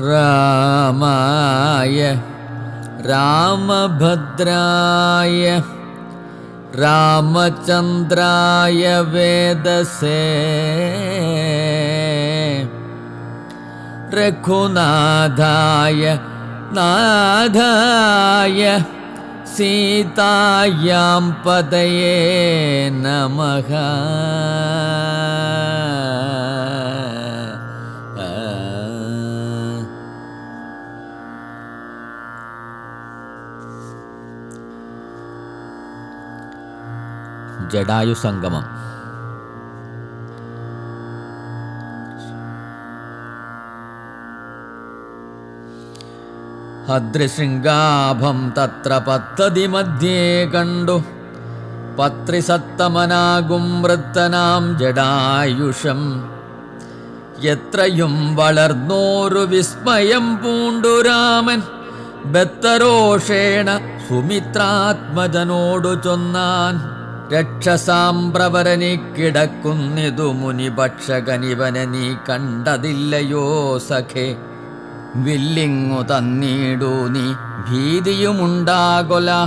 രാമായ രാമഭദ്രായ രാമചന്ദ്രായ വേദസേ രഘുനാഥായ നാഥായ സീതായാം പതയേ നമഃ. ജടായു സംഗമം. ഹദ്രശൃംഗാഭം തത്ര പദ്ധതി മധ്യേ കണ്ടു പത്രിസത്തമനാകും വൃത്തനാം ജടായുഷം. എത്രയും വളർന്നോരു വിസ്മയം പൂണ്ടു രാമൻ ബത്തരോഷേണ സുമിത്രാത്മജനോടു ചൊന്നാൻ. രക്ഷസാംപ്രവരനി കിടക്കുന്നിതു മുനിഭക്ഷകനിവനെ നീ കണ്ടതില്ലയോ സഖേ. വില്ലിങ്ങു തന്നീടു നീ ഭീതിയുമുണ്ടാകൊല.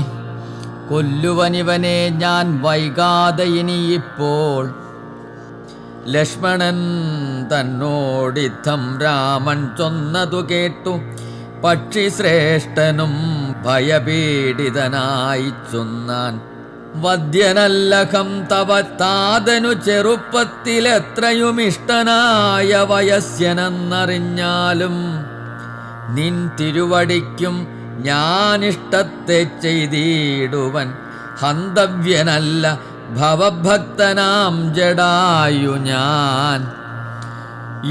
കൊല്ലുവനിവനെ ഞാൻ വൈകാതെ ഇനിയിപ്പോൾ. ലക്ഷ്മണൻ തന്നോടിത്തം രാമൻ ചൊന്നതു കേട്ടു പക്ഷിശ്രേഷ്ഠനും ഭയപീഡിതനായി ചൊന്നാൻ. വദ്യനല്ലഹം തവ താതനു ചെറുപ്പത്തിലെത്രയും ഇഷ്ടനായ വയസ്യനെന്നറിഞ്ഞാലും നിൻ തിരുവടിക്കും ഞാനിഷ്ടത്തെ ചെയ്തിടുവൻ. ഹന്തവ്യനല്ല ഭവഭക്തനാം ജടായു ഞാൻ.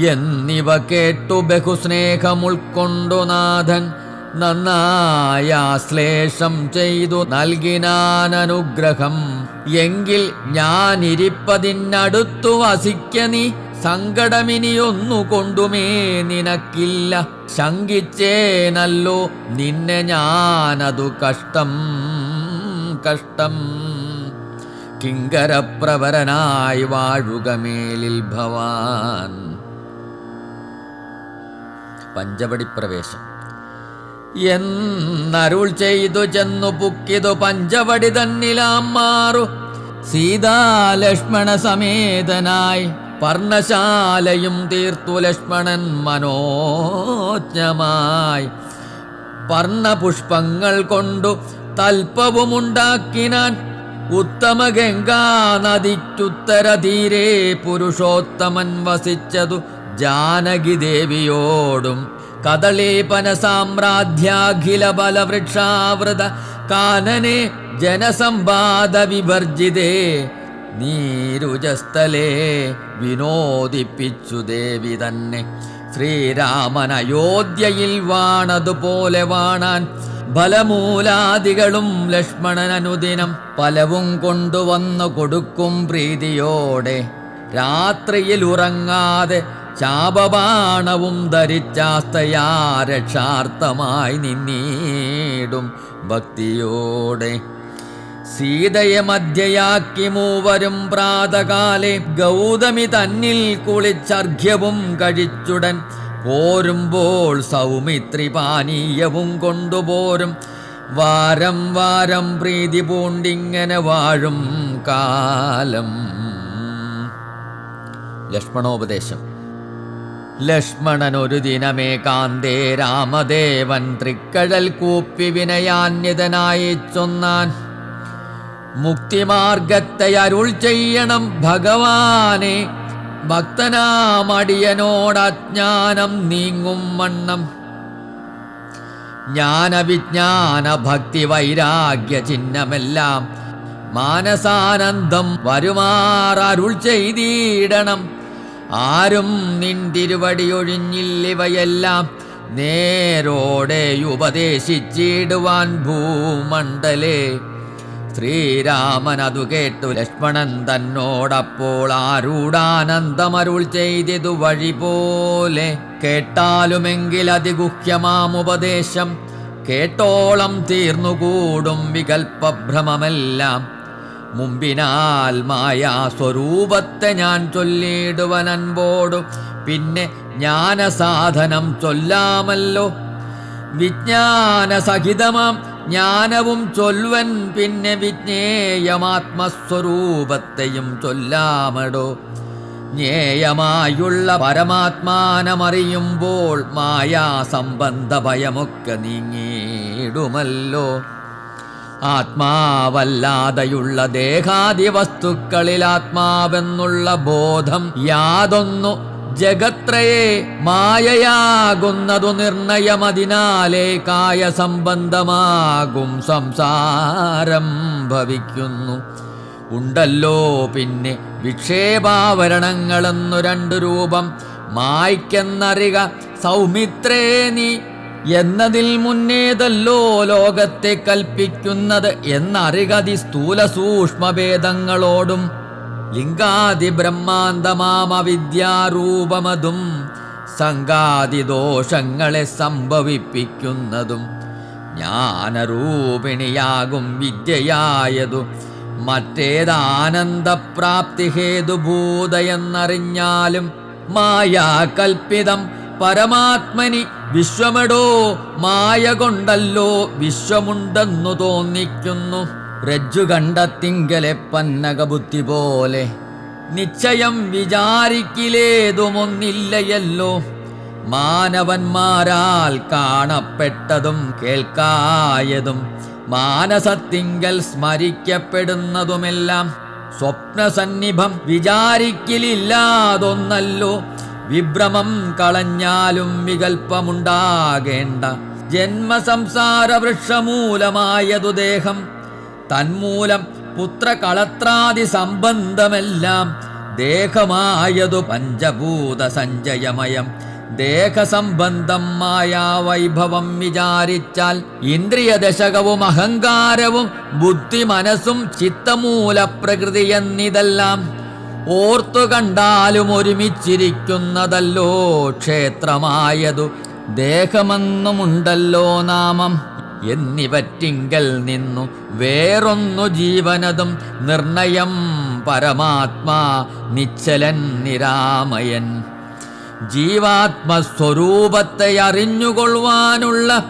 എന്നിവ കേട്ടു ബഹുസ്നേഹമുൾക്കൊണ്ടു നാഥൻ നന്നായാശ്ലേഷം ചെയ്തു നൽകിനാൻ അനുഗ്രഹം. എങ്കിൽ ഞാനിരിപ്പതിനടുത്തു വസിക്ക നീ. സങ്കടമിനിയൊന്നു കൊണ്ടുമേ നിനക്കില്ല. ശങ്കിച്ചേനല്ലോ നിന്നെ ഞാനതു കഷ്ടം കഷ്ടം. കിങ്കരപ്രവരനായി വാഴുക മേലിൽ ഭവാൻ. പഞ്ചവടി പ്രവേശം. എന്നരുൾ ചെയ്തു ചെന്നു പുക്കിതു പഞ്ചവടി തന്നിലാം മാറു. സീതാലക്ഷ്മണ സമേതനായി പർണശാലയും തീർത്തു ലക്ഷ്മണൻ മനോജ്ഞമായി. പർണപുഷ്പങ്ങൾ കൊണ്ടു തൽപ്പവുമുണ്ടാക്കിനാൻ. ഉത്തമ ഗംഗാ നദിക്കുത്തരതീരെ പുരുഷോത്തമൻ വസിച്ചതു ജാനകി ദേവിയോടും. കദളീപന സാമ്രാധ്യാഖില ബലവൃക്ഷാവൃത കാനനെ ജനസമ്പാദ വിവർജിതേ. നീരുജസ്ഥലേ വിനോദിപ്പിച്ചു ദേവി തന്നെ. ശ്രീരാമൻ അയോധ്യയിൽ വാണതുപോലെ വാണാൻ. ഫലമൂലാദികളും ലക്ഷ്മണൻ അനുദിനം പലവും കൊണ്ടുവന്നു കൊടുക്കും പ്രീതിയോടെ. രാത്രിയിൽ ഉറങ്ങാതെ ശാപബാണവും ധരിച്ചാസ്തയാ രക്ഷാർത്ഥമായി നിന്നീടും ഭക്തിയോടെ. സീതയെ മധ്യയാക്കി മൂവരും പ്രാതകാലെ ഗൗതമി തന്നിൽ കുളിച്ചർഘ്യവും കഴിച്ചുടൻ പോരുമ്പോൾ സൗമിത്രി പാനീയവും കൊണ്ടുപോരും. വാരം വാരം പ്രീതി പൂണ്ടിങ്ങനെ വാഴും കാലം. ലക്ഷ്മണോപദേശം. ലക്ഷ്മണനൊരു ദിനമേ കാന്തേ രാമദേവൻ തൃക്കഴൽ കൂപ്പി വിനയാന്യതനായി ചൊന്നാൻ. മുക്തിമാർഗത്തെ അരുൾ ചെയ്യണം ഭഗവാനെ. ഭക്തനാമടിയനോടജ്ഞാനം നീങ്ങും വണ്ണം. ജ്ഞാനവിജ്ഞാന ഭക്തി വൈരാഗ്യ ചിഹ്നമെല്ലാം മാനസാനന്ദം വരുമാറരുൾ ചെയ്തിടണം. ആരും നിൻ തിരുവടിയൊഴിഞ്ഞില്ലിവയെല്ലാം നേരോടെ ഉപദേശിച്ചിടുവാൻ ഭൂമണ്ഡലേ. ശ്രീരാമൻ അതു കേട്ടു ലക്ഷ്മണൻ തന്നോടപ്പോൾ ആരൂഢാനന്ദമരുൾ ചെയ്തിതു വഴി പോലെ. കേട്ടാലുമെങ്കിൽ അതിഗുഹ്യമാമുപദേശം കേട്ടോളം തീർന്നുകൂടും വികൽപ്പഭ്രമമെല്ലാം. മുമ്പിനാൽ മായാ സ്വരൂപത്തെ ഞാൻ ചൊല്ലിടുവൻ അൻപോടു പിന്നെ ജ്ഞാനസാധനം ചൊല്ലാമല്ലോ. വിജ്ഞാനസഹിതമാം ജ്ഞാനവും ചൊൽവൻ പിന്നെ വിജ്ഞേയമാത്മസ്വരൂപത്തെയും ചൊല്ലാമടോ. ജ്ഞേയമായുള്ള പരമാത്മാനമറിയുമ്പോൾ മായാസംബന്ധ ഭയമൊക്കെ നീങ്ങിടുമല്ലോ. ആത്മാവല്ലാതെയുള്ള ദേഹാദി വസ്തുക്കളിൽ ആത്മാവെന്നുള്ള ബോധം യാതൊന്നു ജഗത്രയെ മായയാകുന്നതു നിർണയമതിനാലേ കായ സംബന്ധമാകും സംസാരം ഭവിക്കുന്നു. ഉണ്ടല്ലോ പിന്നെ വിക്ഷേപാവരണങ്ങളെന്നു രണ്ടു രൂപം, മായ്ക്കെന്നറിക സൗമിത്രേ നീ എന്നതിൽ മുന്നേതല്ലോ ലോകത്തെ കൽപ്പിക്കുന്നത് എന്നറികതി സ്ഥൂല സൂക്ഷ്മഭേദങ്ങളോടും ലിംഗാദി ബ്രഹ്മാന്തമാമവിദ്യാരൂപമതും സംഘാതിദോഷങ്ങളെ സംഭവിപ്പിക്കുന്നതും ജ്ഞാനരൂപിണിയാകും വിദ്യയായതു മറ്റേതാനന്ദപ്രാപ്തി ഹേതുഭൂതയെന്നറിഞ്ഞാലും മായാകൽപ്പിതം പരമാത്മനി വിശ്വമെടോ മായ കൊണ്ടല്ലോ വിശ്വമുണ്ടെന്നു തോന്നിക്കുന്നു. രജ്ജു കണ്ടത്തിങ്കലെ പന്നകബുദ്ധി പോലെ നിശ്ചയം വിചാരിക്കിലേതുമൊന്നില്ലയല്ലോ. മാനവന്മാരാൽ കാണപ്പെട്ടതും കേൾക്കായതും മാനസത്തിങ്കൽ സ്മരിക്കപ്പെടുന്നതുമെല്ലാം സ്വപ്നസന്നിഭം വിചാരിക്കിലില്ലാതൊന്നല്ലോ. വിഭ്രമം കളഞ്ഞാലും വികൽപ്പമുണ്ടാകേണ്ട ജന്മസംസാരവൃക്ഷമൂലമായതു ദേഹം. തന്മൂലം പുത്രകളത്രാദി സംബന്ധമെല്ലാം ദേഹമായതു പഞ്ചഭൂത സഞ്ചയമയം. ദേഹസംബന്ധം മായാവൈഭവം വിചാരിച്ചാൽ ഇന്ദ്രിയദശകവും അഹങ്കാരവും ബുദ്ധി മനസ്സും ചിത്തമൂല പ്രകൃതി എന്നിതെല്ലാം ഓർത്തു കണ്ടാലും ഒരുമിച്ചിരിക്കുന്നതല്ലോ ക്ഷേത്രമായതു ദേഹമെന്നുമുണ്ടല്ലോ നാമം. എന്നിവറ്റിങ്കൽ നിന്നു വേറൊന്നു ജീവനതും നിർണയം പരമാത്മാ നിശ്ചലൻ നിരാമയൻ. ജീവാത്മസ്വരൂപത്തെ അറിഞ്ഞുകൊള്ളുവാനുള്ള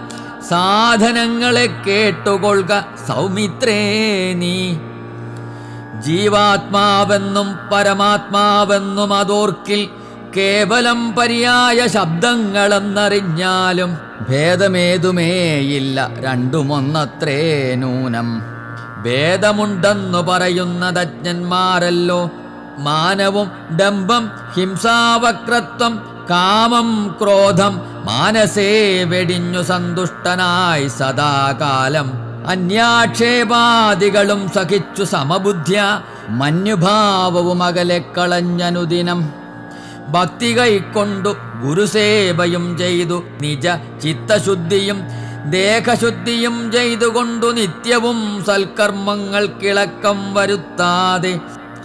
സാധനങ്ങളെ കേട്ടുകൊള്ളുക സൗമിത്രേ നീ. ജീവാത്മാവെന്നും പരമാത്മാവെന്നും അതോർക്കിൽ കേവലം പര്യായ ശബ്ദങ്ങളെന്നറിഞ്ഞാലും ഭേദമേതുമേയില്ല, രണ്ടുമൊന്നത്രേ നൂനം. ഭേദമുണ്ടെന്നു പറയുന്നതജ്ഞന്മാരല്ലോ. മാനവും ഡംഭം ഹിംസാവക്രത്വം കാമം ക്രോധം മാനസേ വെടിഞ്ഞു സന്തുഷ്ടനായി സദാകാലം അന്യാക്ഷേപാദികളും സഹിച്ചു സമബുദ്ധ്യ മന്യുഭാവവും അകലെ കളഞ്ഞനുദിനം. ഭക്തി കൈക്കൊണ്ടു ഗുരുസേവയും ചെയ്തു നിജ ചിത്തശുദ്ധിയും ദേഹശുദ്ധിയും ചെയ്തുകൊണ്ടു നിത്യവും സൽക്കർമ്മങ്ങൾക്കിളക്കം വരുത്താതെ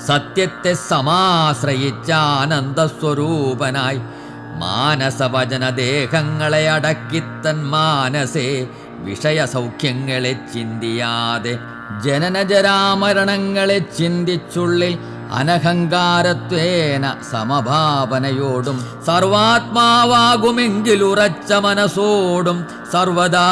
സത്യത്തെ സമാശ്രയിച്ച ആനന്ദസ്വരൂപനായി മാനസവചന ദേഹങ്ങളെ അടക്കിത്തൻ മാനസേ വിഷയസൗഖ്യങ്ങളെ ചിന്തിയാതെ ജനനജരാമരണങ്ങളെ ചിന്തിച്ചുള്ളിൽ അനഹങ്കാരത്വേന സമഭാവനയോടും സർവാത്മാവാകുമെങ്കിലുറച്ച മനസ്സോടും സർവദാ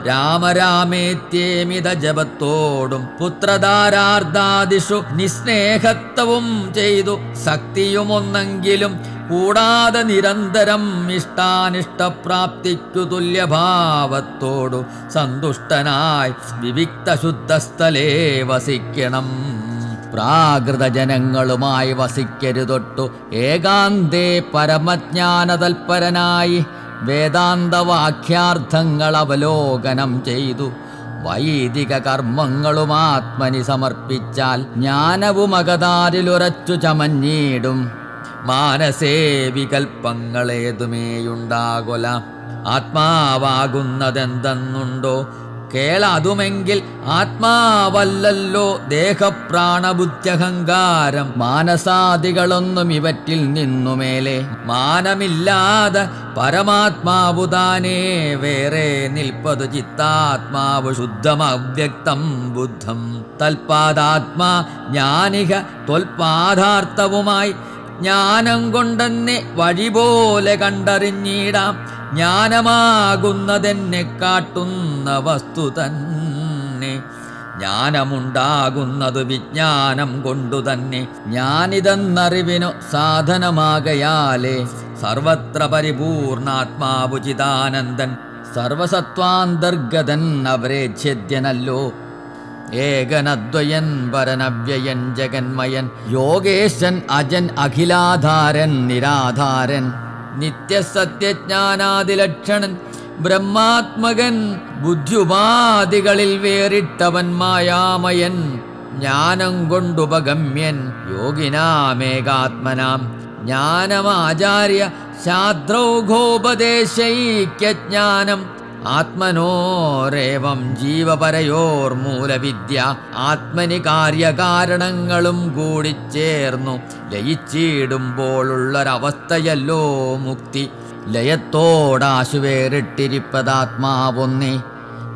രാമരാമേത്യേമിത ജപത്തോടും പുത്രധാരാർദ്ധാദിഷു നിസ്നേഹത്വവും ചെയ്തു ശക്തിയുമൊന്നെങ്കിലും കൂടാതെ നിരന്തരം ഇഷ്ടാനിഷ്ടപ്രാപ്തിക്കു തുല്യഭാവത്തോടു സന്തുഷ്ടനായി വിവിക്തശുദ്ധസ്ഥലേ വസിക്കണം. പ്രാകൃതജനങ്ങളുമായി വസിക്കരുതൊട്ടു ഏകാന്തേ പരമജ്ഞാനതൽപരനായി വേദാന്തവാക്യാർത്ഥങ്ങൾ അവലോകനം ചെയ്തു വൈദിക കർമ്മങ്ങളും ആത്മനി സമർപ്പിച്ചാൽ ജ്ഞാനവുമകതാരിലുറച്ചു ചമഞ്ഞിടും. മാനസേ വികൽപ്പങ്ങളേതുമേയുണ്ടാകൊല. ആത്മാവാകുന്നതെന്തെന്നുണ്ടോ കേളതുമെങ്കിൽ ആത്മാവല്ലല്ലോ ദേഹപ്രാണബുദ്ധ്യഹങ്കാരം. മാനസാദികളൊന്നും ഇവറ്റിൽ നിന്നുമേലെ മാനമില്ലാതെ പരമാത്മാവുതാനേ വേറെ നിൽപ്പതു ചിത്താത്മാവ് ശുദ്ധമവ്യക്തം ബുദ്ധം. തൽപാദാത്മാ ജ്ഞാനിക ത്വൽപാദാർത്ഥവുമായി ജ്ഞാനം കൊണ്ടെന്നെ വഴി പോലെ കണ്ടറിഞ്ഞിടാം. ജ്ഞാനമാകുന്നതെന്നെ കാട്ടുന്ന വസ്തു തന്നെ. ജ്ഞാനമുണ്ടാകുന്നത് വിജ്ഞാനം കൊണ്ടു തന്നെ. ഞാനിതെന്നറിവിനു സാധനമാകയാലേ സർവത്ര പരിപൂർണാത്മാവു ചിദാനന്ദൻ. സർവസത്വാന്തർഗതൻ അവരേച്ഛേദ്യനല്ലോ. ഏകനദ്വയൻ പരനവ്യയൻ ജഗന്മയൻ. യോഗേശൻ അജൻ അഖിലാധാരൻ നിരാധാരൻ. നിത്യസത്യജ്ഞാനാദിലക്ഷണൻ ബ്രഹ്മാത്മകൻ. ബുദ്ധ്യുപാധികളിൽ വേറിട്ടവൻ മായാമയൻ. ജ്ഞാനം കൊണ്ടുപഗമ്യൻ യോഗിനാമേകാത്മനാം. ജ്ഞാനമാചാര്യ ശാസ്ത്രൗഘോപദേശൈക്യജ്ഞാനം. ആത്മനോരേവം ജീവപരയോർമൂലവിദ്യ. ആത്മനി കാര്യകാരണങ്ങളും കൂടിച്ചേർന്നു ലയിച്ചിടുമ്പോഴുള്ളൊരവസ്ഥയല്ലോ മുക്തി. ലയത്തോടാശു വേറിട്ടിരിപ്പതാത്മാവൊന്നേ.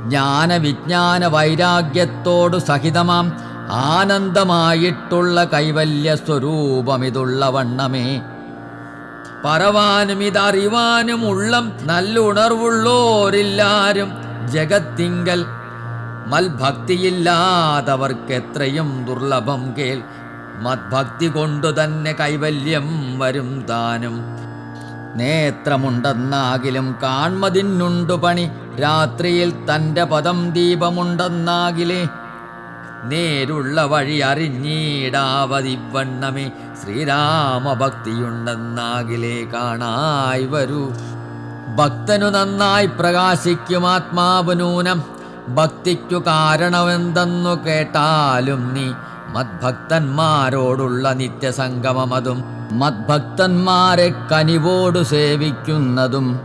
ജ്ഞാനവിജ്ഞാന വൈരാഗ്യത്തോടു സഹിതമാം ആനന്ദമായിട്ടുള്ള കൈവല്യസ്വരൂപമിതുള്ള വണ്ണമേ. പറവാനും ഇതറിവാനും ഉള്ളം നല്ലുണർവുള്ളോരില്ലാരും ജഗത്തിങ്കൽ. മൽഭക്തിയില്ലാത്തവർക്കെത്രയും ദുർലഭം കേൾ. മദ്ഭക്തി കൊണ്ടു തന്നെ കൈവല്യം വരും താനും. നേത്രമുണ്ടെന്നാകിലും കാൺമതിനുണ്ടു പണി. രാത്രിയിൽ തൻ്റെ പദം ദീപമുണ്ടെന്നാകിലേ. നേരുള്ള വഴി അറിഞ്ഞിടാവതിവണ്ണമേ. ശ്രീരാമഭക്തിയുണ്ടെന്നാകിലേ കാണായി വരൂ. ഭക്തനു നന്നായി പ്രകാശിക്കും ആത്മാവ് നൂനം. ഭക്തിക്കു കാരണമെന്തെന്നു കേട്ടാലും നീ. മദ്ഭക്തന്മാരോടുള്ള നിത്യസംഗമമതും മദ്ഭക്തന്മാരെ കനിവോടു സേവിക്കുന്നതും.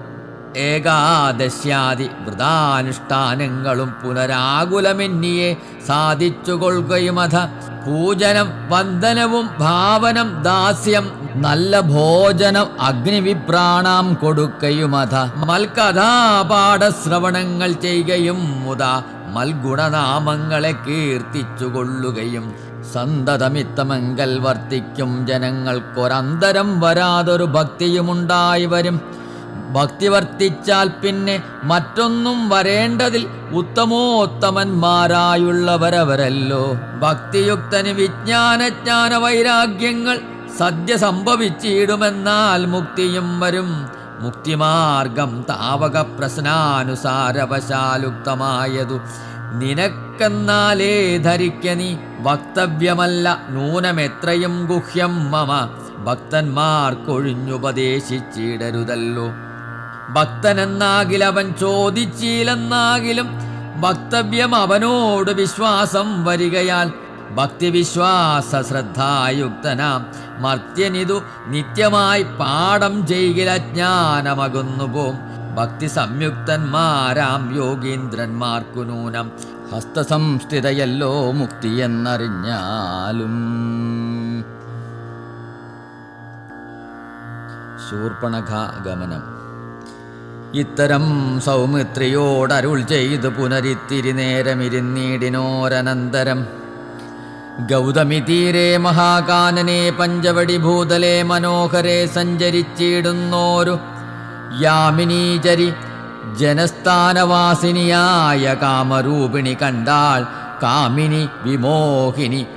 ഏകാദശ്യാദി വ്രതാനുഷ്ഠാനങ്ങളും പുനരാകുലമെന്നിയെ സാധിച്ചുകൊള്ളുകയുമഥ. പൂജനം വന്ദനവും ഭാവനം ദാസ്യം. നല്ല ഭോജനം അഗ്നിവിപ്രാണാം കൊടുക്കയുമഥ. മൽകഥാപാഠശ്രവണങ്ങൾ ചെയ്യുകയും മുതാ മൽഗുണനാമങ്ങളെ കീർത്തിച്ചുകൊള്ളുകയും. സന്തതമിത്തമങ്കൽ വർത്തിക്കും ജനങ്ങൾക്കൊരന്തരം വരാതൊരു ഭക്തിയുമുണ്ടായി വരും. ഭക്തി വർത്തിച്ചാൽ പിന്നെ മറ്റൊന്നും വരേണ്ടതിൽ ഉത്തമോത്തമന്മാരായുള്ളവരവരല്ലോ. ഭക്തിയുക്തന് വിജ്ഞാനജ്ഞാന വൈരാഗ്യങ്ങൾ സദ്യ സംഭവിച്ചിടുമെന്നാൽ മുക്തിയും വരും. മുക്തിമാർഗം താവക പ്രശ്നാനുസാരവശാലുക്തമായതു നിനക്കെന്നാലേ ധരിക്ക നീ. വക്തവ്യമല്ല നൂനമെത്രയും ഗുഹ്യം മമ. ഭക്തന്മാർക്കൊഴിഞ്ഞുപദേശിച്ചിടരുതല്ലോ. ഭക്തനെന്നാകിലവൻ ചോദിച്ചില്ലെന്നാകിലും വക്തവ്യം അവനോട് വിശ്വാസം വരികയാൽ. ഭക്തിവിശ്വാസ ശ്രദ്ധായുക്തനാം മർത്യനിതു നിത്യമായി പാഠം ചെയ്കില ജ്ഞാനമകുന്നു പോം. ഭക്തി സംയുക്തന്മാരാം യോഗീന്ദ്രന്മാർക്കു നൂനം. ഹസ്തസംസ്ഥിതയല്ലോ മുക്തിയെന്നറിഞ്ഞാലും. ശൂർപ്പണഖാഗമനം. ഇത്തരം സൗമിത്രിയോടരുൾ ചെയ്തു പുനരിത്തിരി നേരമിരുന്നീടിനോരനന്തരം. ഗൗതമി തീരെ മഹാകാനനെ പഞ്ചവടി ഭൂതലെ മനോഹരെ സഞ്ചരിച്ചിടുന്നോരു യാമിനീചരി ജനസ്ഥാനവാസിനിയായ കാമരൂപിണി കണ്ടാൾ. കാമിനി വിമോഹിനി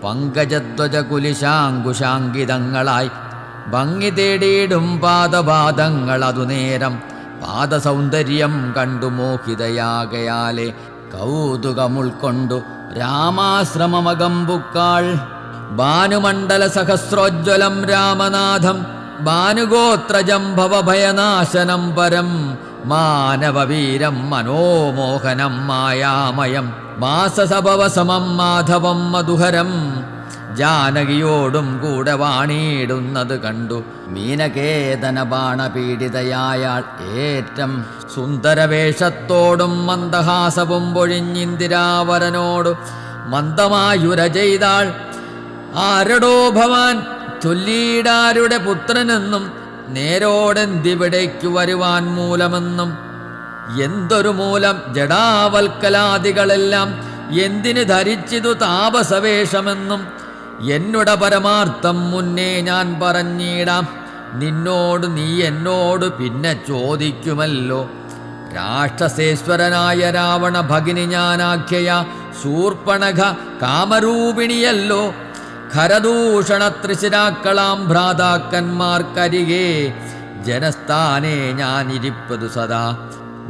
പങ്കജധ്വജ കുലിശാങ്കുശാങ്കിതങ്ങളായി ഭംഗി തേടിയിടും പാദപാദങ്ങൾ. അതുനേരം പാദസൗന്ദര്യം കണ്ടു മോഹിതയാകയാലെ കൗതുകമുൾക്കൊണ്ടു രാമാശ്രമമകമ്പുക്കാൾ. ഭാനുമണ്ഡല സഹസ്രോജ്വലം രാമനാഥം. ഭാനുഗോത്രജം ഭവഭയനാശനം പരം. മാനവവീരം മനോമോഹനം മായാമയം. മാസസഭവസമം മാധവം മധുഹരം. ജാനകിയോടും കൂടെ വാണിയിടുന്നത് കണ്ടു മീനകേതന ബാണപീഡിതയായാൾ ഏറ്റം. സുന്ദരവേഷത്തോടും മന്ദഹാസവും പൊഴിഞ്ഞിന്ദിരാവരനോടു മന്ദമായുര ചെയ്താൾ. ആരടോ ഭവാൻ ചൊല്ലിയിടാരുടെ പുത്രനെന്നും നേരോടെന്തിവിടേക്കു വരുവാൻ മൂലമെന്നും. എന്തൊരു മൂലം ജഡാവൽക്കലാദികളെല്ലാം എന്തിന് ധരിച്ചിതു താപസവേഷമെന്നും. എന്നുട പരമാർത്ഥം മുന്നേ ഞാൻ പറഞ്ഞിടാം. നിന്നോട് നീ എന്നോട് പിന്നെ ചോദിക്കുമല്ലോ. രാക്ഷസേശ്വരനായ രാവണ ഭഗിനി ഞാനാഖ്യയ ശൂർപ്പണഖ കാമരൂപിണിയല്ലോ. ഖരദൂഷണ ത്രിശിരാക്കളാം ഭ്രാതാക്കന്മാർക്കരികെ ജനസ്ഥാനെ ഞാനിരിപ്പതു സദാ.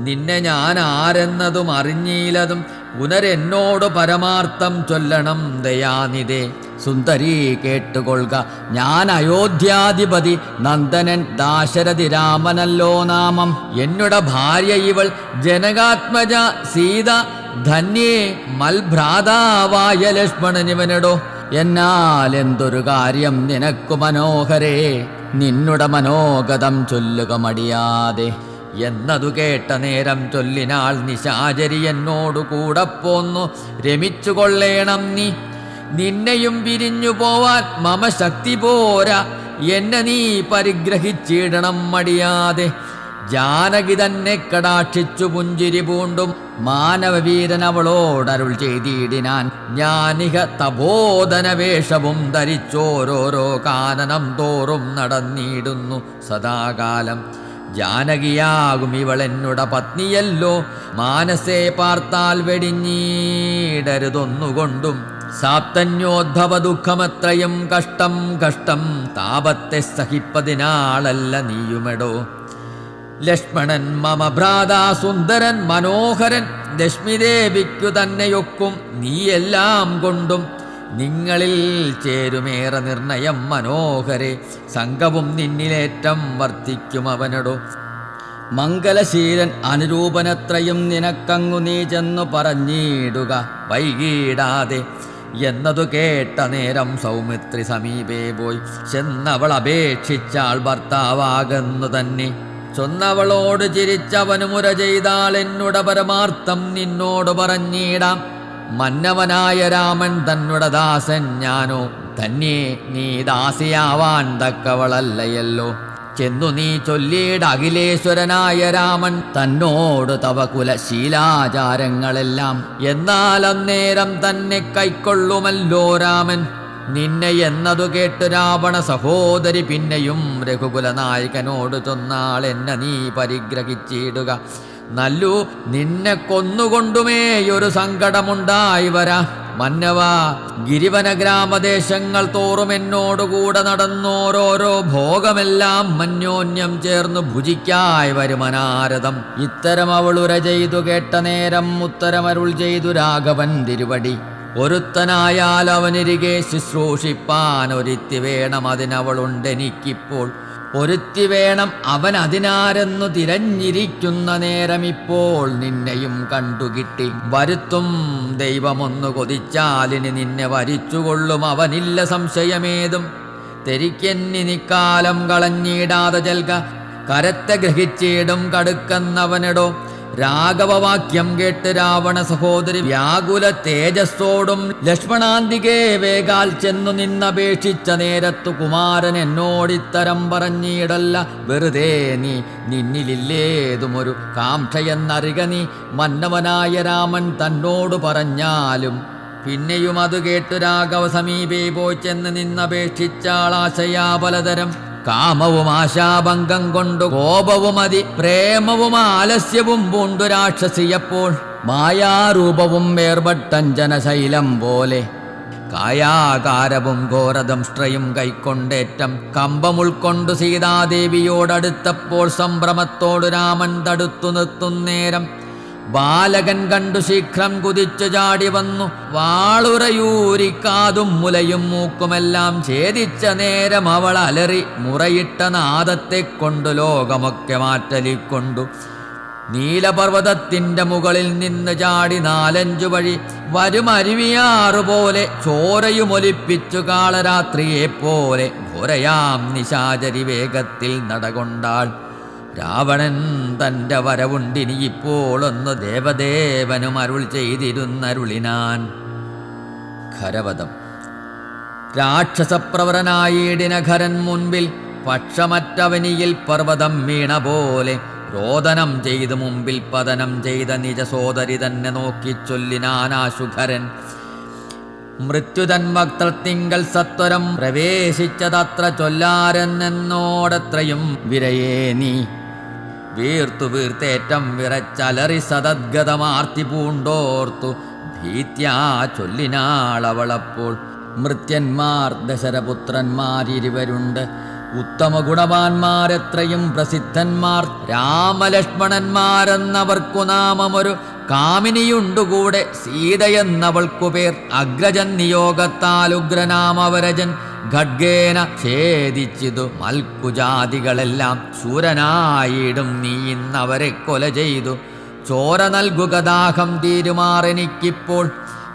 നിന്നെ ഞാൻ ആരെന്നതും അറിഞ്ഞീലതും പുനരെന്നോട് പരമാർത്ഥം ചൊല്ലണം ദയാനിധേ. സുന്ദരീ കേട്ടുകൊള്ളുക, ഞാൻ അയോധ്യാധിപതി നന്ദനൻ ദാശരഥി രാമനല്ലോ നാമം. എന്നുടെ ഭാര്യ ഇവൾ ജനകാത്മജ സീത. ധന്യേ മൽഭ്രാതാവായ ലക്ഷ്മണനിവനടോ. എന്നാൽ എന്തൊരു കാര്യം നിനക്കു മനോഹരേ, നിന്നുടെ മനോഗതം ചൊല്ലുക മടിയാതെ. എന്നതു കേട്ട നേരം ചൊല്ലിനാൾ നിശാചരി എന്നോടു കൂടെ പോന്നു രമിച്ചുകൊള്ളേണം നീ. നിന്നെയും പിരിഞ്ഞു പോവാൻ മമ ശക്തി പോരാ, എന്നെ നീ പരിഗ്രഹിച്ചിടണം മടിയാതെ. ജാനകി തന്നെ കടാക്ഷിച്ചു പുഞ്ചിരി പൂണ്ടും മാനവവീരൻ അവളോടരുൾ ചെയ്തിടിനാൻ. ഞാനിഹ തപോധന വേഷവും ധരിച്ചോരോരോ കാനനം തോറും നടന്നിടുന്നു സദാകാലം. ജാനകിയാകും ഇവളെന്നുട പത്നിയല്ലോ. മാനസേ പാർത്താൽ വെടിഞ്ഞീടരുതൊന്നുകൊണ്ടും. സാപ്തന്യോദ്ഭവ ദുഃഖമത്രയും കഷ്ടം കഷ്ടം, താപത്തെ സഹിപ്പതിനാളല്ല നീയുമെടോ. ലക്ഷ്മണൻ മമ ഭ്രാതാ സുന്ദരൻ മനോഹരൻ, ലക്ഷ്മിദേവിക്കു തന്നെയൊക്കും നീയെല്ലാം കൊണ്ടും. നിങ്ങളിൽ ചേരുമേറെ നിർണയം മനോഹരെ, സംഘവും നിന്നിലേറ്റം വർത്തിക്കും അവനടോ. മംഗലശീലൻ അനുരൂപനത്രയും നിനക്കങ്ങു നീ ചെന്നു പറഞ്ഞിടുക വൈകിടാതെ. എന്നതു കേട്ട നേരം സൗമിത്രി സമീപേ പോയി ചെന്നവൾ അപേക്ഷിച്ചാൾ ഭർത്താവാകുന്നു തന്നെ. ചൊന്നവളോട് ചിരിച്ചവനു മുര ചെയ്താൾ എന്നുട പരമാർത്ഥം നിന്നോട് പറഞ്ഞിടാം. മന്നവനായ രാമൻ തന്നുടെ ദാസൻ ഞാനോ. ധന്യേ നീ ദാസിയാവാൻ തക്കവളല്ലയല്ലോ. ചെന്നു നീ ചൊല്ലിയിട അഖിലേശ്വരനായ രാമൻ തന്നോട് തവ കുലശീലാചാരങ്ങളെല്ലാം. എന്നാൽ അന്നേരം തന്നെ കൈക്കൊള്ളുമല്ലോ രാമൻ. നിന്നെ എന്നതു കേട്ടു രാവണ സഹോദരി പിന്നെയും രഘുകുല നായകനോട് ചൊന്നാൾ എന്നെ നീ പരിഗ്രഹിച്ചിടുക. നല്ലു നിന്നെ കൊന്നുകൊണ്ടുമേയൊരു സങ്കടമുണ്ടായി വരാ. മന്നവ ഗിരിവന ഗ്രാമദേശങ്ങൾ തോറും എന്നോടുകൂടെ നടന്നോരോരോ ഭോഗമെല്ലാം മന്യോന്യം ചേർന്നു ഭുജിക്കായി വരുമനാരദം. ഇത്തരം അവളുര ചെയ്തു കേട്ട നേരം ഉത്തരമരുൾ ചെയ്തു രാഘവൻ തിരുവടി. ഒരുത്തനായാൽ അവനിരികെ ശുശ്രൂഷിപ്പാൻ ഒരുത്തി വേണം, അതിനവളുണ്ടെനിക്കിപ്പോൾ. ഒരുത്തി വേണം, അവൻ അതിനാരെന്നു തിരഞ്ഞിരിക്കുന്ന നേരം ഇപ്പോൾ നിന്നെയും കണ്ടുകിട്ടി. വരുത്തും ദൈവമൊന്നു കൊതിച്ചാലിനി നിന്നെ വരിച്ചുകൊള്ളും അവനില്ല സംശയമേതും. തെരിക്കെന്നി നിക്കാലം കളഞ്ഞിടാതെ ജൽക, കരത്തെ ഗ്രഹിച്ചിടും കടുക്കെന്നവനെടോ. രാഘവവാക്യം കേട്ട് രാവണ സഹോദരി വ്യാകുല തേജസ്സോടും ലക്ഷ്മണാന്തികേ വേഗാൽ ചെന്നു നിന്നപേക്ഷിച്ച നേരത്തു കുമാരൻ എന്നോടിത്തരം പറഞ്ഞിടല്ല. വെറുതെ നീ നിന്നിലില്ലേതുമൊരു കാംക്ഷയെന്നറിക നീ. മന്നവനായ രാമൻ തന്നോട് പറഞ്ഞാലും പിന്നെയും അത് കേട്ടു രാഘവ സമീപേ പോയി ചെന്ന് നിന്നപേക്ഷിച്ചാളാശയാ പലതരം. കാമവും ആശാഭംഗം കൊണ്ടു കോപവും അതി പ്രേമവും ആലസ്യവും പൂണ്ടു രാക്ഷസിയപ്പോൾ. മായാരൂപവും വേർപട്ടഞ്ജനശൈലം പോലെ കായാകാരവും ഘോരദംഷ്ട്രയും കൈക്കൊണ്ടേറ്റം കമ്പമുൾക്കൊണ്ടു സീതാദേവിയോടടുത്തപ്പോൾ സംഭ്രമത്തോടു രാമൻ തടുത്തു നിർത്തുന്നേരം. ബാലകൻ കണ്ടു ശീഘ്രം കുതിച്ചു ചാടി വന്നു വാളുറയൂരിക്കാതും മുലയും മൂക്കുമെല്ലാം ഛേദിച്ച നേരം അവൾ അലറി മുറയിട്ട നാദത്തെ കൊണ്ടു ലോകമൊക്കെ മാറ്റലിക്കൊണ്ടു. നീലപർവ്വതത്തിൻ്റെ മുകളിൽ നിന്ന് ചാടി 4-5 വഴി വരുമരുവിയാറുപോലെ ചോരയുമൊലിപ്പിച്ചു കാളരാത്രിയെപ്പോലെ ഘോരയാം നിശാചരി വേഗത്തിൽ നടകൊണ്ടാൾ. രാവണൻ തൻ്റെ വരവുണ്ടിനിയിപ്പോളൊന്ന് ദേവദേവനും അരുൾ ചെയ്തിരുന്നരുളിനാൻ. ഖരവധം. രാക്ഷസപ്രവരനായിടിന ഖരൻ മുൻപിൽ പക്ഷമറ്റവനിയിൽ പർവ്വതം വീണ പോലെ രോദനം ചെയ്ത് മുമ്പിൽ പതനം ചെയ്ത നിജ സോദരി തന്നെ നോക്കി ചൊല്ലിനാനാശുഖരൻ. മൃത്യുതന്മക്തത്തിങ്കൽ സത്വരം പ്രവേശിച്ചതത്ര ചൊല്ലാരെന്നോടത്രയും വിരയേ നീ. വീർത്തു വീർത്തേറ്റം വിറച്ചലറി സതദ്ഗതമാർത്തി പൂണ്ടോർത്തു ഭീത്യാ ചൊല്ലിനാളവളപ്പോൾ. മൃത്യന്മാർ ദശരപുത്രന്മാരിരുവരുണ്ട്, ഉത്തമ ഗുണവാന്മാരെത്രയും പ്രസിദ്ധന്മാർ. രാമലക്ഷ്മണന്മാരെന്നവർക്കു നാമമൊരു കാമിനിയുണ്ടുകൂടെ, സീതയെന്നവൾക്കു പേർ. അഗ്രജൻ നിയോഗത്താൽ ഉഗ്രനാമവരജൻ ഖഡ്ഗേന ഛേദിച്ചിതു മൽക്കുജാതികളെല്ലാം. ശൂരനായിടും നീ ഇന്നവരെ കൊല ചെയ്തു. ചോര നൽകുക ദാഹം തീരുമാറെനിക്കിപ്പോൾ.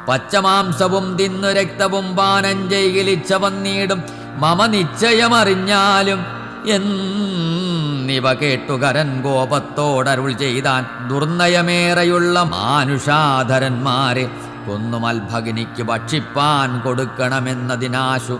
പച്ചമാംസവും തിന്നു രക്തവും പാനം ചെയ്യിലിച്ച വന്നിടും മമ നിശ്ചയമറിഞ്ഞാലും എന്നിവ കേട്ടുകരൻ കോപത്തോടരുൾ ചെയ്താൻ. ദുർനയമേറെയുള്ള മാനുഷാധരന്മാരെ കൊന്നുമൽഭഗിനിക്ക് ഭക്ഷിപ്പാൻ കൊടുക്കണമെന്നതിനാശു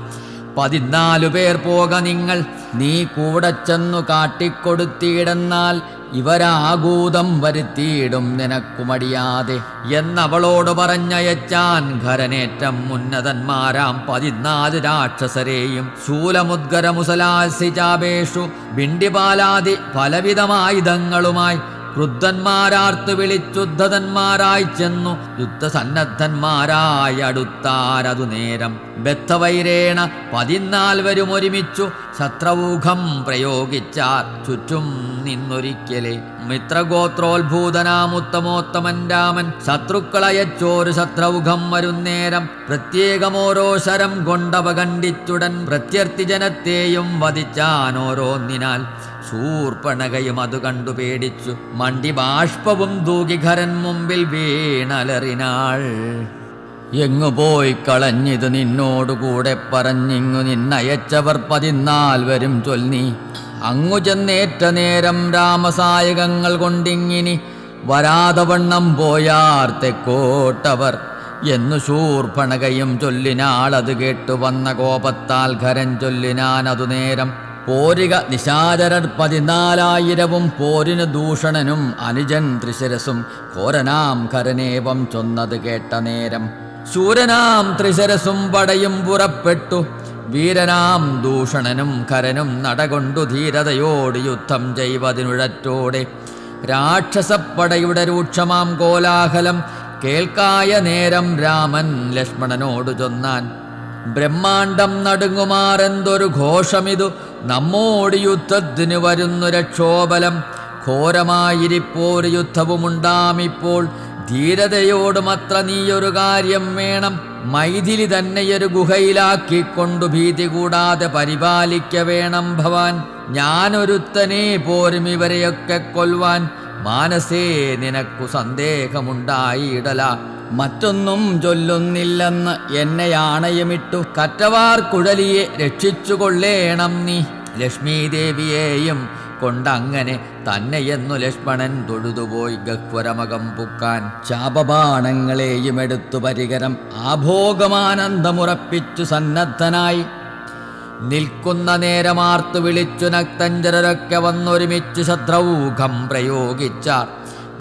14 പേർ പോക നിങ്ങൾ. നീ കൂടെ ചെന്നു കാട്ടിക്കൊടുത്തിയിടെന്നാൽ ഇവരാകൂതം വരുത്തിയിടും നിനക്കുമടിയാതെ എന്നവളോട് പറഞ്ഞയച്ചാൻ. ഖരനേറ്റം ഉന്നതന്മാരാം 14 രാക്ഷസരെയും ശൂലമുദ്ഗരമുസലാസിചാപേഷു ബിണ്ടിപാലാദി പലവിധമായുധങ്ങളുമായി ക്രുദ്ധന്മാരാർത്തു വിളിച്ചുദ്ധതന്മാരായി ചെന്നു യുദ്ധസന്നദ്ധന്മാരായി അടുത്താരതു നേരം. ബദ്ധവൈരേണ 14 ഒരുമിച്ചു ശത്രവൂഖം പ്രയോഗിച്ചാർ ചുറ്റും നിന്നൊരിക്കലേ. മിത്രഗോത്രോത്ഭൂതനാമുത്തമോത്തമൻ രാമൻ ശത്രുക്കളയച്ചോരു ശത്രൗഖം വരുന്നേരം. പ്രത്യേകമോരോ ശരം കൊണ്ടവ ഖണ്ഡിച്ചുടൻ പ്രത്യർത്ഥി ജനത്തെയും വധിച്ചാനോരോന്നിനാൽ. ശൂർപ്പണകയും അതു കണ്ടു പേടിച്ചു മണ്ടി ബാഷ്പവും തൂകി ഖരൻ മുമ്പിൽ വീണലറിനാൾ. എങ്ങു പോയി കളഞ്ഞിത് നിന്നോടുകൂടെ പറഞ്ഞിങ്ങു നിന്നയച്ചവർ 14 ചൊല്ലി. അങ്ങു ചെന്നേറ്റ നേരം രാമസായകങ്ങൾ കൊണ്ടിങ്ങിനി വരാതവണ്ണം പോയാർ തെക്കോട്ടവർ എന്നു ശൂർപ്പണകയും ചൊല്ലിനാളത് കേട്ടു വന്ന കോപത്താൽ ഖരൻ ചൊല്ലിനാൻ അതു നേരം. പോരിക നിശാചരർ 14,000 പോരിനു ദൂഷണനും അനുജൻ ത്രിശരസും ഘോരനാം ഖരനേവം ചൊന്നത് കേട്ട നേരം. ശൂരനാം ത്രിശരസും പടയും പുറപ്പെട്ടു. വീരനാം ദൂഷണനും ഖരനും നടകൊണ്ടു ധീരതയോട് യുദ്ധം ചെയ്വതിനുഴറ്റോടെ. രാക്ഷസപ്പടയുടെ രൂക്ഷമാം കോലാഹലം കേൾക്കായ നേരം രാമൻ ലക്ഷ്മണനോടു ചൊന്നാൻ. ബ്രഹ്മാണ്ടം നടുങ്ങുമാറെന്തൊരു ഘോഷമിതു, നമ്മോട് യുദ്ധത്തിനു വരുന്നു രക്ഷോബലം. ഘോരമായിരിപ്പോരു യുദ്ധവുമുണ്ടാമിപ്പോൾ. ധീരതയോടുമത്ര നീയൊരു കാര്യം വേണം. മൈഥിലി തന്നെയൊരു ഗുഹയിലാക്കിക്കൊണ്ടു ഭീതി കൂടാതെ പരിപാലിക്ക വേണം ഭവാൻ. ഞാനൊരുത്തനെ പോരും ഇവരെയൊക്കെ കൊല്ലുവാൻ. മാനസേ നിനക്കു സന്ദേഹമുണ്ടായിടല. മറ്റൊന്നും ചൊല്ലുന്നില്ലെന്ന് എന്നെ ആണയമിട്ടു കറ്റവാർ കുഴലിയെ രക്ഷിച്ചുകൊള്ളേണം നീ. ലക്ഷ്മീദേവിയെയും കൊണ്ടങ്ങനെ തന്നെയെന്നു ലക്ഷ്മണൻ തൊഴുതുപോയി ഗഹ്വരമകം പുക്കാൻ. ശാപബാണങ്ങളെയും എടുത്തു പരികരം ആഭോഗമാനന്ദമുറപ്പിച്ചു സന്നദ്ധനായി. നിൽക്കുന്ന നേരമാർത്തു വിളിച്ചു നക്തഞ്ചരരൊക്കെ വന്നൊരുമിച്ചു ശത്രൗഖം പ്രയോഗിച്ചാർ.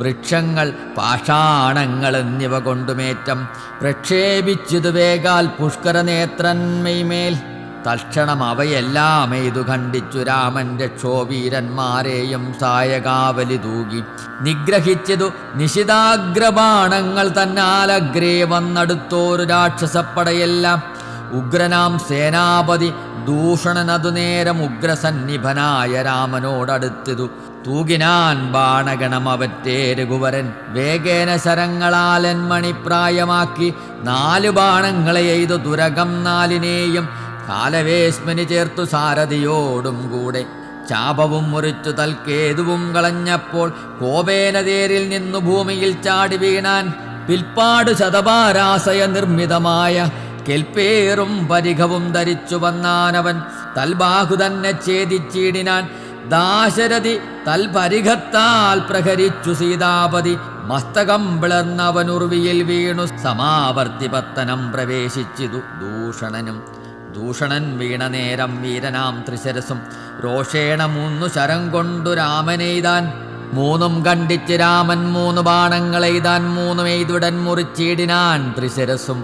വൃക്ഷങ്ങൾ പാഷാണങ്ങൾ എന്നിവ കൊണ്ടുമേറ്റം പ്രക്ഷേപിച്ചിതു വേഗാൽ പുഷ്കരനേത്രന്മേൽ. തൽക്ഷണം അവയെല്ലാം എയ്തു ഖണ്ഡിച്ചു രാമൻ രക്ഷോവീരന്മാരെയും സായകാവലി തൂകി. നിഗ്രഹിച്ചതു നിശിതാഗ്രബാണങ്ങൾ തന്നാലഗ്രേ വന്നടുത്തോരു രാക്ഷസപ്പടയെല്ലാം. ഉഗ്രനാം സേനാപതി ദൂഷണനതു നേരം ഉഗ്രസന്നിഭനായ രാമനോടടുത്തിതു. തൂകിനാൻ ബാണഗണം അവറ്റേ രഘുവരൻ. വേഗേന ശരങ്ങളാലൻ മണിപ്രായമാക്കി 4 ബാണങ്ങളെ എയ്തു തുരകം 4-നെയും കാലവേശ്മനി ചേർത്തു സാരഥിയോടും കൂടെ. ചാപവും മുറിച്ചു തൽക്കേതുവും കളഞ്ഞപ്പോൾ കോപേന തേരിൽ നിന്നു ഭൂമിയിൽ ചാടി വീണാൻ. പിൽപ്പാടു ശതപാരാസയ നിർമ്മിതമായ കെൽപ്പേറും പരിഘവും ധരിച്ചു വന്നാനവൻ. തൽബാഹു തന്നെ ഛേദിച്ചിടിനാൻ. ദാശരഥി തൽപരിഘത്താൽ പ്രഹരിച്ചു സീതാപതി. മസ്തകം പിളർന്നവനുർവിയിൽ വീണു സമാവർത്തിപത്തനം പ്രവേശിച്ചിതു ദൂഷണനും. ദൂഷണൻ വീണ നേരം വീരനാം ത്രിശരസും രോഷേണ 3 ശരം കൊണ്ടു രാമനെയ്താൻ. 3 ഖണ്ഡിച്ച് രാമൻ 3 ബാണങ്ങളെയ്താൻ. 3 എയ്തുടൻ മുറിച്ചിടിനാൻ ത്രിശരസും.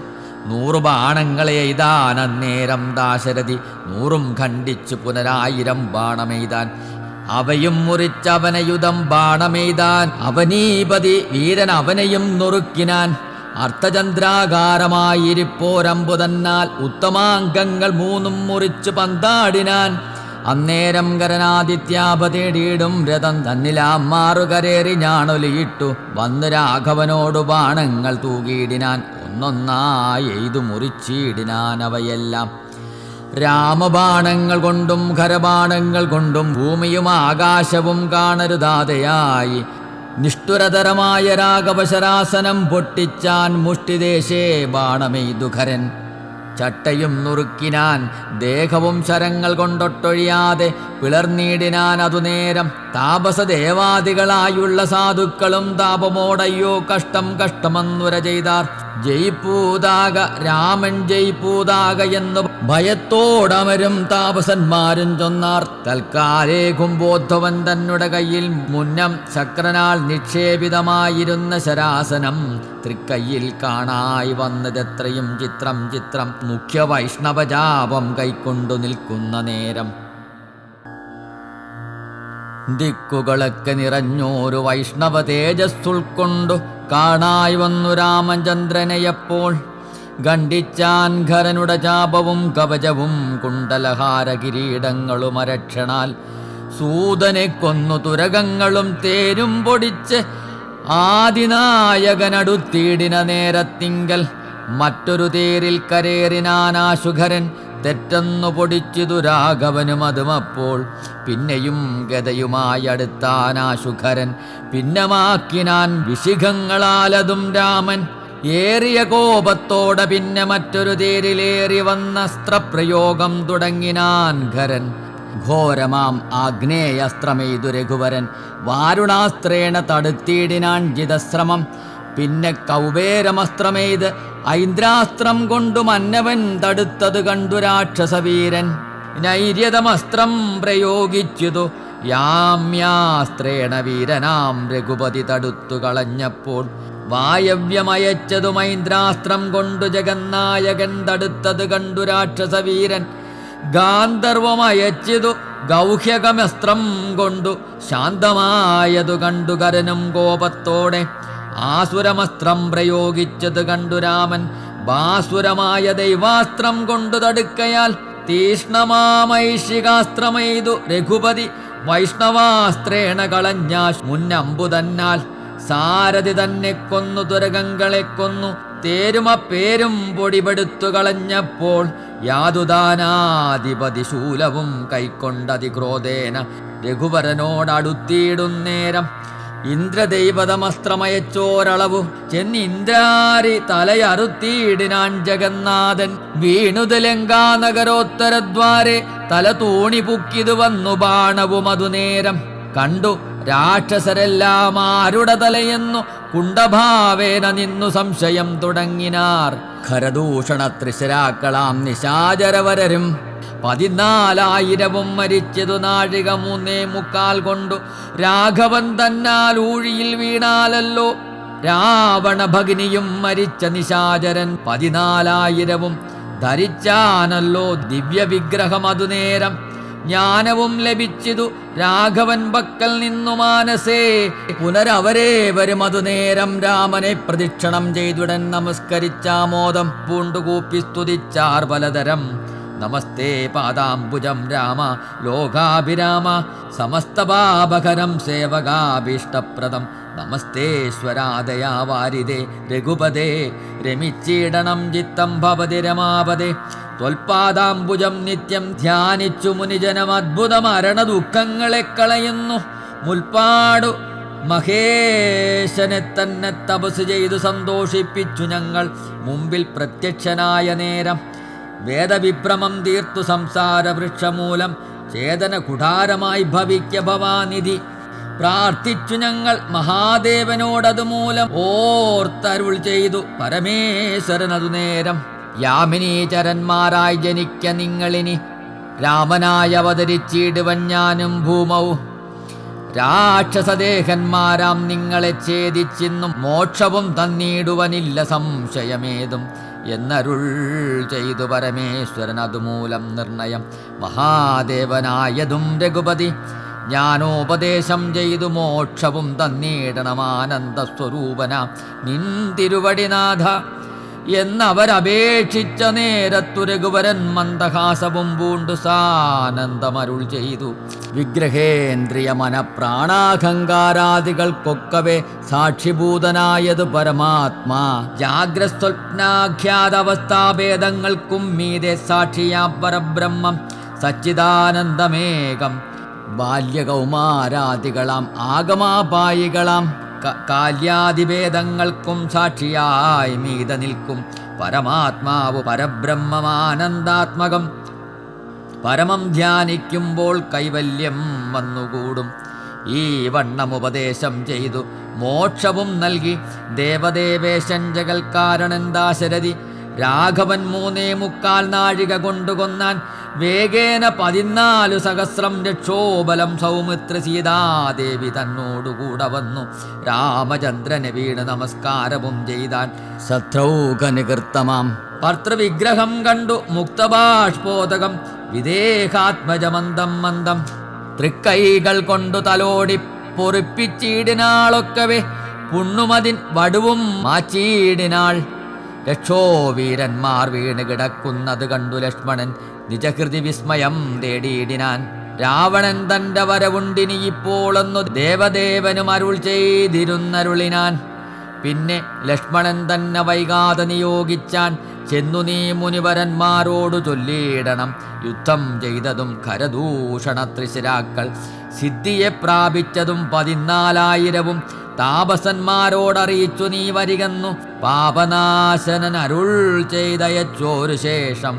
100 ബാണങ്ങളെ എയ്താനന്നേരം ദാശരഥി 100 ഖണ്ഡിച്ചു പുനരായിരം ബാണമെയ്താൻ. അവയും മുറിച്ചവനയുധം ബാണമെയ്താൻ. അവനീപതി വീരൻ അവനെയും നുറുക്കിനാൻ. അർത്ഥചന്ദ്രാകാരമായിരിപ്പോരമ്പു തന്നാൽ ഉത്തമാംഗങ്ങൾ 3 മുറിച്ചു പന്താടിനാൻ. അന്നേരം കരനാദിത്യാഭ തേടിയിടും രഥം തന്നിലാമാറുകരേറി ഞാണൊലിയിട്ടു വന്നു രാഘവനോടു ബാണങ്ങൾ തൂകിയിടിനാൻ. ഒന്നൊന്നായി എയ്തു മുറിച്ചിടിനാൻ അവയെല്ലാം. രാമബാണങ്ങൾ കൊണ്ടും ഖരബാണങ്ങൾ കൊണ്ടും ഭൂമിയും ആകാശവും കാണരുതാതെയായി. നിഷ്ഠുരതരമായ രാഘവശരാസനം പൊട്ടിച്ചാൻ. മുഷ്ടിദേശേ ബാണമെയ്തു ഖരൻ ചട്ടയും നുറുക്കിനാൻ. ദേഹവും ശരങ്ങൾ കൊണ്ടൊട്ടൊഴിയാതെ പിളർന്നീടിനാൻ. അതുനേരം താപസദേവാദികളായുള്ള സാധുക്കളും താപമോടയ്യോ കഷ്ടം കഷ്ടമെന്നുര ചെയ്താർ. ജയിപ്പൂതാക രാമൻ ജയിപ്പൂതാക എന്നു ഭയത്തോടമരും താപസന്മാരും ചൊന്നാർ. തൽക്കാലേ കുംഭോദ്ധവൻ തന്നുടെ കയ്യിൽ മുന്നം ശക്രനാൽ നിക്ഷേപിതമായിരുന്ന ശരാസനം തൃക്കയ്യിൽ കാണായി വന്നതെത്രയും ചിത്രം ചിത്രം. മുഖ്യ വൈഷ്ണവജാപം കൈക്കൊണ്ടു നിൽക്കുന്ന നേരം ദിക്കുകളൊക്കെ നിറഞ്ഞോരു വൈഷ്ണവ തേജസ്സുൾക്കൊണ്ടു കാണായി വന്നു രാമചന്ദ്രനെയപ്പോൾ. ഖണ്ഡിച്ചാൻ ഖരനുടെ ചാപവും കവചവും കുണ്ടലഹാര കിരീടങ്ങളും അരക്ഷണാൽ. സൂതനെ കൊന്നു തുരകങ്ങളും തേരും പൊടിച്ച് ആദിനായകനടുത്തിടിന നേരത്തിങ്കൽ. മറ്റൊരു തേരിൽ കരേറിനാനാശുഖരൻ തെറ്റെന്നു പൊടിച്ചിതു രാഘവനും അതുമപ്പോൾ. പിന്നെയും ഗതയുമായി അടുത്താനാശുഖരൻ ഭിന്നമാക്കിനാൻ വിശിഖങ്ങളാലതും രാമൻ. ഏറിയ കോപത്തോടെ പിന്നെ മറ്റൊരു തേരിലേറി വന്ന അസ്ത്രപ്രയോഗം തുടങ്ങിനാൻ ഖരൻ. ഘോരമാം ആഗ്നേയസ്ത്രമെയ്തു രഘുവരൻ വാരുണാസ്ത്രേണ തടുത്തിടിനാൻ ജിതശ്രമം. പിന്നെ കൗബേരമസ്ത്രമെയ്ത് ഐന്ദ്രാസ്ത്രം കൊണ്ടു മന്നവൻ തടുത്തത് കണ്ടു രാക്ഷസവീരൻ. നൈര്യതമസ്ത്രം പ്രയോഗിച്ചതു യാമ്യാസ്ത്രേണ വീരനാം രഘുപതി തടുത്തു കളഞ്ഞപ്പോൾ. വായവ്യമയച്ചതു മൈന്ദ്രാസ്ത്രം കൊണ്ടു ജഗന്നായകൻ തടുത്തത് കണ്ടു രാക്ഷസവീരൻ. ഗാന്ധർവമയച്ചിതു ഗൗഹ്യകമസ്ത്രം കൊണ്ടു ശാന്തമായതു കണ്ടു കരനും കോപത്തോടെ. ആസുരമസ്ത്രം പ്രയോഗിച്ചത് കണ്ടു രാമൻ ബാസുരമായ ദൈവാസ്ത്രം കൊണ്ടു തടുക്കയാൽ. തീഷ്ണമാമൈഷികാസ്ത്രമെയ്തു രഘുപതി വൈഷ്ണവാസ്ത്രേണ കളഞ്ഞാ മുന്നമ്പു തന്നാൽ. സാരഥി തന്നെ കൊന്നു തുരകങ്ങളെ കൊന്നു തേരുമപ്പേരും പൊടിപെടുത്തു കളഞ്ഞപ്പോൾ. യാതുദാനാധിപതി ശൂലവും കൈക്കൊണ്ടതിക്രോധേന രഘുവരനോടടുത്തിയിടുന്നേരം. ഇന്ദ്രദൈവതമസ്ത്രമയച്ചോരളവു ചെന്നിന്ദ്രാരി തലയറുത്തിയിടിനാൻ ജഗന്നാഥൻ. വീണുത് ലങ്കാനഗരോത്തരദ്വാരെ തല തൂണി പുക്കിതു വന്നു ബാണവും അതുനേരം. കണ്ടു രാക്ഷസരെല്ലാം ആരുടെ തലയെന്നു കുണ്ടഭാവേന നിന്നു സംശയം തുടങ്ങിനാർ. ഖരദൂഷണ തൃശരാക്കളാം നിശാചരവരരും 14,000 മരിച്ചതു നാഴിക 3.25 കൊണ്ടു. രാഘവൻ തന്നാൽ ഊഴിയിൽ വീണാലല്ലോ രാവണ ഭഗിനിയും മരിച്ച നിശാചരൻ 14,000 ധരിച്ചാനല്ലോ ദിവ്യവിഗ്രഹം അതുനേരം. ജ്ഞാനവും ലഭിച്ചിതു രാഘവൻ പക്കൽ നിന്നു മാനസേ. പുനരവരേവരും അതുനേരം രാമനെ പ്രദക്ഷിണം ചെയ്തുടൻ നമസ്കരിച്ചാമോദം പൂണ്ടുകൂപ്പി സ്തുതിച്ചാർ പലതരം. നമസ്തേ പാദാംബുജം രാമ ലോകാഭിരാമ സമസ്തപാപകരം സേവകാഭീഷ്ടപ്രദം. നമസ്തേശ്വരാദയാ വാരിതേ രഘുപതേ രമിച്ചിടണം ചിത്തം ഭവതി രമാപതേ. ത്വൽപാദാംബുജം നിത്യം ധ്യാനിച്ചു മുനിജനം അദ്ഭുതമരണ ദുഃഖങ്ങളെ കളയുന്നു. മുൽപ്പാടു മഹേശനെ തന്നെ തപസ് ചെയ്തു സന്തോഷിപ്പിച്ചു ഞങ്ങൾ മുമ്പിൽ പ്രത്യക്ഷനായ നേരം. വേദവിഭ്രമം തീർത്തു സംസാര വൃക്ഷമൂലം ചേതന കുഠാരമായി ഭവിക്ക ഭവാനിധി. പ്രാർത്ഥിച്ചു ഞങ്ങൾ മഹാദേവനോടതുമൂലം ഓർത്തരുൾ ചെയ്തു പരമേശ്വരനതു നേരം. യാമിനീചരന്മാരായി ജനിക്ക നിങ്ങളിനി രാമനായി അവതരിച്ചിടുവൻ ഞാനും ഭൂമവും. രാക്ഷസദേഹന്മാരാം നിങ്ങളെ ഛേദിച്ചിന്നും മോക്ഷവും തന്നിടുവനില്ല സംശയമേതും. എന്നരുൾ ചെയ്തു പരമേശ്വരൻ. അതുമൂലം നിർണയം മഹാദേവനായതും രഘുപതി ജ്ഞാനോപദേശം ചെയ്തു മോക്ഷവും തന്നീടണമാനന്ദസ്വരൂപന നിൻ തിരുവടിനാഥ എന്നവരപേക്ഷിച്ച നേരത്തു രഘുവരൻ മന്ദഹാസവും പൂണ്ടു സാനന്ദമരുൾ ചെയ്തു. വിഗ്രഹേന്ദ്രിയ മനപ്രാണാഹങ്കാരാദികൾക്കൊക്കവേ സാക്ഷിഭൂതനായതു പരമാത്മാ ജാഗ്രസ്വപ്നാഖ്യാതവസ്ഥാഭേദങ്ങൾക്കും മീതെ സാക്ഷിയാ പരബ്രഹ്മം സച്ചിദാനന്ദമേകം. ബാല്യകൗമാരാദികളാം ആഗമാപായികളാം കാല്യാദിഭേദങ്ങൾക്കും സാക്ഷിയായി മീത നിൽക്കും പരമാത്മാവ് പരബ്രഹ്മമാനന്ദാത്മകം. പരമം ധ്യാനിക്കുമ്പോൾ കൈവല്യം വന്നുകൂടും. ഈ വണ്ണമുപദേശം ചെയ്തു മോക്ഷവും നൽകി ദേവദേവേശൻ ജഗൽക്കാരണൻ ദാശരഥി രാഘവൻ 3.25 നാഴിക കൊണ്ടു കൊന്നാൻ. വേഗേന 14 സഹസ്രം രക്ഷോബലം സൗമിത്ര സീതാദേവി തന്നോടുകൂടെ വന്നു. രാമചന്ദ്രനെ വീണ് നമസ്കാരവും ചെയ്താൻ. ശത്രുഘ്നനികൃത്തമാം ഭർത്തൃവിഗ്രഹം കണ്ടു മുക്തബാഷ്പോതകം വിദേഹാത്മജമന്ദം മന്ദം തൃക്കൈകൾ കൊണ്ടു തലോടി പൊറിപ്പിച്ചിടിനാളൊക്കവേ പുണ്ണുമതിൻ വടുവും മാച്ചിടിനാൾ. രക്ഷോവീരന്മാർ വീണ് കിടക്കുന്നത് കണ്ടു ലക്ഷ്മണൻ നിജഹൃതി വിസ്മയം തേടിയിടിനാൻ. രാവണൻ തന്റെ വരവുണ്ടിനി ഇപ്പോളൊന്നു ദേവദേവനും അരുൾ ചെയ്തിരുന്നരുളിനാൻ. പിന്നെ ലക്ഷ്മണൻ തന്നെ വൈകാതെ നിയോഗിച്ചാൻ. ചെന്നു നീ മുനിവരന്മാരോടു ചൊല്ലിയിടണം യുദ്ധം ചെയ്തതും ഖരദൂഷണ ത്രിശിരാക്കൾ സിദ്ധിയെ പ്രാപിച്ചതും 14,000 താപസന്മാരോടറിയിച്ചു നീ വരികന്നു. പാപനാശനൻ അരുൾ ചെയ്തയച്ചോരു ശേഷം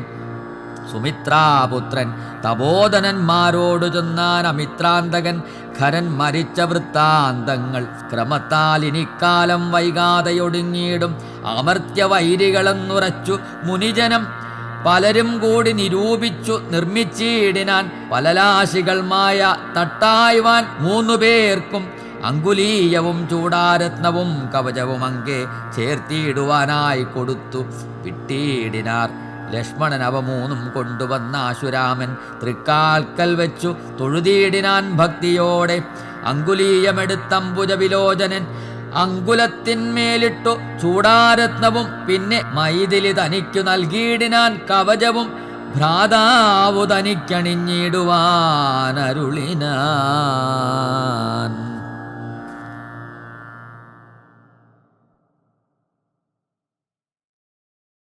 സുമിത്രാപുത്രൻ തപോധനന്മാരോടു ചെന്നാൻ. അമിത്രാന്തകൻ ഖരൻ മരിച്ച വൃത്താന്തങ്ങൾ ക്രമത്താൽ ഇനിക്കാലം വൈകാതെയൊടുങ്ങിയിടും. അമർത്യവൈരികളെന്നുറച്ചു മുനിജനം പലരും കൂടി നിരൂപിച്ചു നിർമ്മിച്ചിടിനാൻ. പലലാശികൾ മായ തട്ടായ്വാൻ 3 പേർക്കും അങ്കുലീയവും ചൂടാരത്നവും കവചവും അങ്കെ ചേർത്തിയിടുവാനായി കൊടുത്തു വിട്ടിടിനാർ. ലക്ഷ്മണൻ അവ 3 കൊണ്ടുവന്ന ആശുരാമൻ തൃക്കാൽക്കൽ വെച്ചു തൊഴുതിയിടിനാൻ ഭക്തിയോടെ. അങ്കുലീയമെടുത്തംബുജ വിലോചനൻ അങ്കുലത്തിന്മേലിട്ടു ചൂടാരത്നവും പിന്നെ മൈഥിലി തനിക്കു നൽകിയിടിനാൻ കവചവും ഭ്രാതാവു തനിക്കണിഞ്ഞിടുവാനരുളിനാൻ.